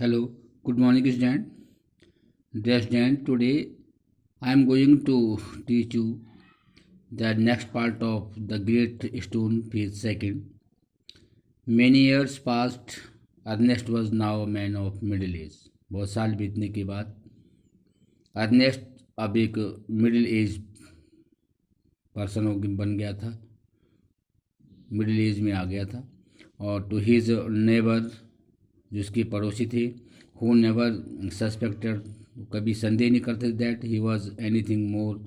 Hello, good morning, student. Dear student, today I am going to teach you the next part of the Great Stone Page Second. Many years passed. Ernest was now a man of middle age. बहुत साल बीतने के बाद Ernest अब एक middle age person बन गया था, मिडिल एज में आ गया था। और टू हिज नेबर, जो उसके पड़ोसी थे, हु नेवर सस्पेक्टेड, कभी संदेह नहीं करते that he was anything more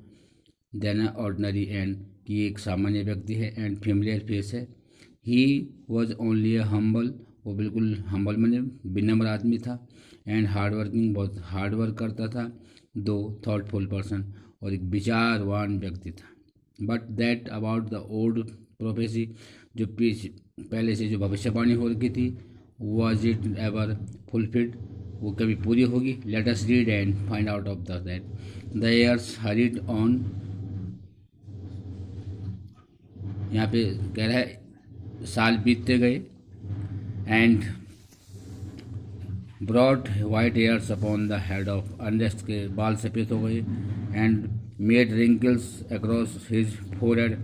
than ordinary and, कि एक सामान्य व्यक्ति है एंड फेमिलियर फेस है। He was only A humble, वो बिल्कुल हम्बल मैंने विनम्र आदमी था, एंड हार्ड वर्किंग, बहुत हार्ड वर्क करता था, दो थॉटफुल पर्सन, और एक विचारवान व्यक्ति था। But that about the old prophecy, जो पहले से जो भविष्यवाणी हो रखी थी, वॉज इट एवर फुलफिल्ड, वो कभी पूरी होगी। Let us read and find out of that. The years hurried on, यहाँ पे कह रहा है साल बीतते गए, and brought white hairs upon the head of, Ernest के बाल सफ़ेद हो गए, and made wrinkles across his forehead,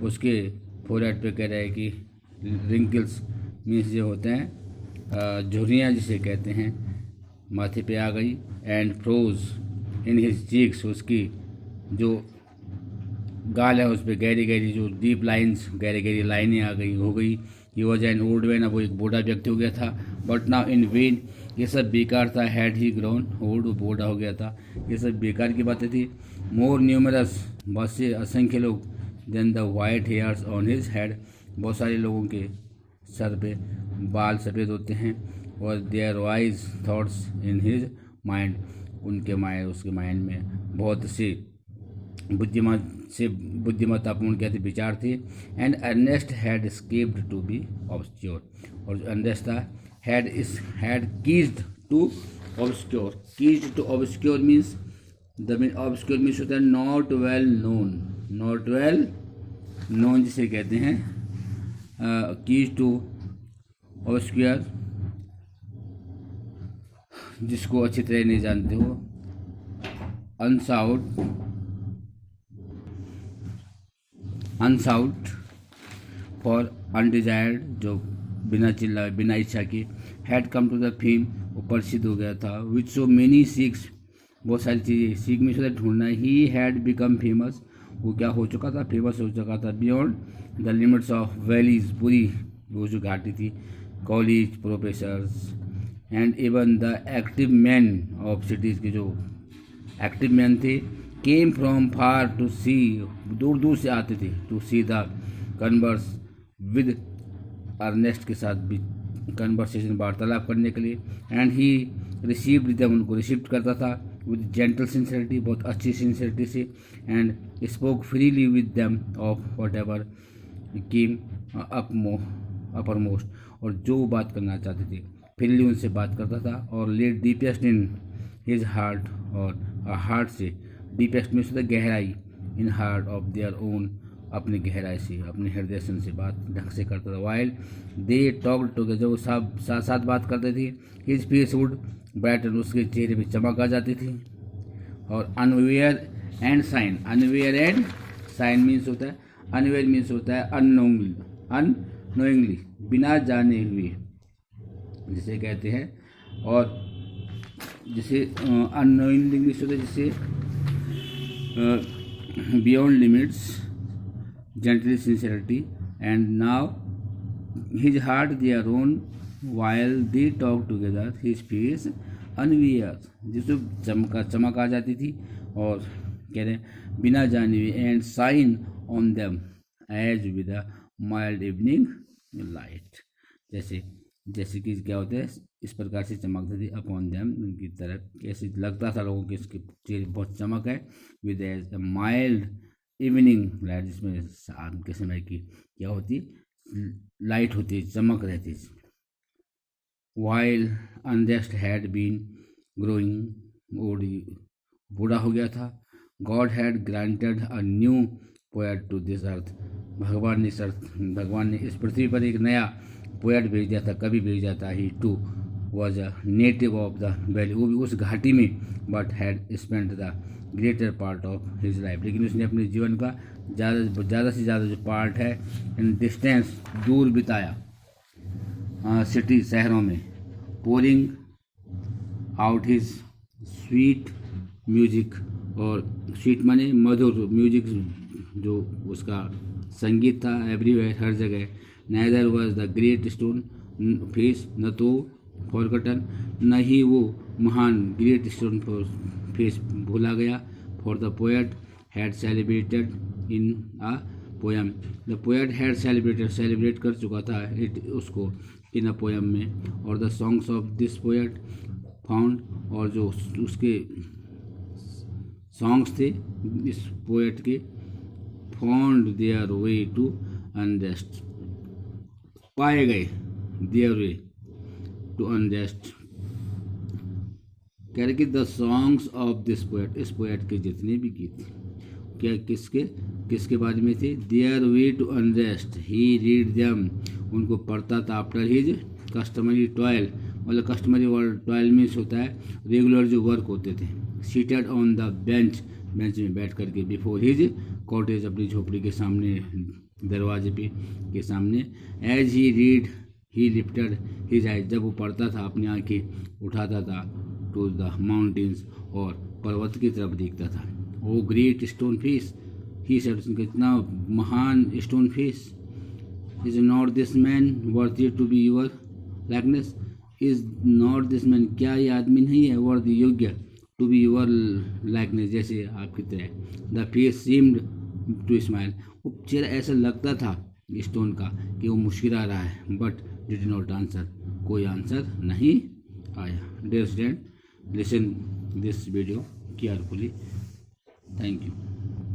उसके फोरहेड पे कह रहा है कि रिंकल्स मीन्स जो होते हैं झुर्रियाँ जिसे कहते हैं, माथे पे आ गई। And furrows in his cheeks, उसकी जो गाल है उस पर गहरी गहरी जो डीप लाइंस, गहरी गहरी लाइनें आ गई, हो गई। He was an old man, अब वो एक बूढ़ा व्यक्ति हो गया था। बट नाउ इन वेन, ये सब बेकार था। हैड ही ग्रोन ओल्ड, वो बूढ़ा हो गया था। ये सब बेकार की बातें थी। मोर न्यूमरस, बहुत से असंख्य लोग, then the white hairs on his head, बहुत सारे लोगों के सर पे बाल सफ़ेद होते हैं। और their wise thoughts in his mind, उनके माइंड, उसके माइंड में बहुत से बुद्धिमत्तापूर्ण क्या थे, विचार थे। And Ernest had escaped to be obscure, और जो अर्नेस्ट था had ceased to obscure. Ceased to obscure means, the obscure means होता है not well known, not well known जिसे कहते हैं। कीज टू ऑब्सक्योर, जिसको अच्छी तरह नहीं जानते हो। अनसाउट फॉर अनडिजायर्ड, जो बिना चिल्ला बिना इच्छा के। Had come to the fame, वो प्रसिद्ध हो गया था। विच सो मेनी सीक्स, बहुत सारी चीज़ें, सीख में से ढूंढना। ही हैड बिकम फेमस, वो क्या हो चुका था, फेमस हो चुका था। Beyond the limits of valleys, पूरी वो जो घाटी थी, college, professors, and even the active man of cities के जो एक्टिव मैन थे, केम फ्रॉम फार टू सी, दूर दूर से आते थे, to see the converse with Ernest, के साथ भी कन्वर्सेशन, वार्तालाप करने के लिए। एंड ही रिसीव्ड देम, उनको रिसीव करता था विद जेंटल सिंसियरिटी, बहुत अच्छी सिंसियरिटी से। And spoke freely with them of whatever came uppermost, और जो बात करना चाहते थे फ्रीली उनसे बात करता था। और lay deepest in his heart, और हार्ट से, डीपेस्ट में होता है गहराई, in heart of their own, अपनी गहराई से, अपने हृदय से उनसे बात ढंग से करता था। वाइल दे टॉक टुगेदर, जब वो सब साथ साथ बात करते थे, हिज फेस वुड ब्राइटन, उसके चेहरे पे चमक आ जाती थी। और unaware and sign, unaware and sign means होता है, अनवेयर मीन्स होता है अननोइंगली, बिना जाने हुए जिसे कहते हैं। और जिसे अननोइंगली इंग्लिश होता है, जिसे beyond limits, gently sincerity. And now his heart there on, while they talk together his face unaware, जिसको चमक आ जाती थी। और कह रहे हैं बिना जाने हुए। And shine on them as with a mild evening light, जैसे जैसे कि क्या होता है, इस प्रकार से चमकती थी अपॉन देम, उनकी तरफ, कैसे लगता था लोगों के इसके चेहरे बहुत चमक है। With as mild evening light, जिसमें शाम के समय की क्या होती, लाइट होती, चमक रहती। While Ernest had been growing old, बूढ़ा हो गया था। God had granted a new poet to this earth, भगवान ने इस पृथ्वी पर एक नया पोएट भेज दिया था, कभी भेज दिया था। He too was a native of the valley, वो भी उस घाटी में, but had spent the greater part of his life, लेकिन उसने अपने जीवन का ज़्यादा से ज़्यादा जो पार्ट है इन डिस्टेंस, दूर बिताया सिटी, शहरों में, pouring out his sweet music, और स्वीट माने मधुर, म्यूजिक जो उसका संगीत था, एवरीवेयर, हर जगह। Neither was the great stone face, न तो फॉरगटन, न ही वो महान ग्रेट स्टोन फेस भूला गया। For the poet had celebrated in a poem, the poet had celebrate कर चुका था उसको इन अ पोएम में। और the songs of this poet found, और जो उसके सॉन्ग्स थे इस पोएट के, found their way to Ernest, पाए गए, देयर वे टू अनरेस्ट। कह रहे कि the songs of this poet, इस पोएट के जितने भी गीत थे, क्या किसके बारे में थे? Their way to Ernest, he read them, उनको पढ़ता था। आफ्टर हिज कस्टमरी टॉयल, मतलब कस्टमरी वर्ड टॉयल मीन्स होता है रेगुलर जो वर्क होते थे। सीटेड ऑन द बेंच में बैठ करके, बिफोर हिज कॉटेज, अपनी झोपड़ी के सामने, दरवाजे पे के सामने। As he read he lifted his eyes, जब वो पढ़ता था अपनी आंखें उठाता था, टू द माउंटेन्स, और पर्वत की तरफ देखता था। O great stone face, he said, कितना महान stone face. Is not this man worthy to be your likeness, is not this man, क्या ये आदमी नहीं है वर्थ योग्य टू बी यूर लाइकनेस, जैसे आपकी तरह। The face seemed to smile, वो चेहरा ऐसा लगता था स्टोन का कि वो मुस्कुरा रहा है, बट डिड नॉट आंसर, कोई आंसर नहीं आया। Dear student, listen this video carefully. Thank you.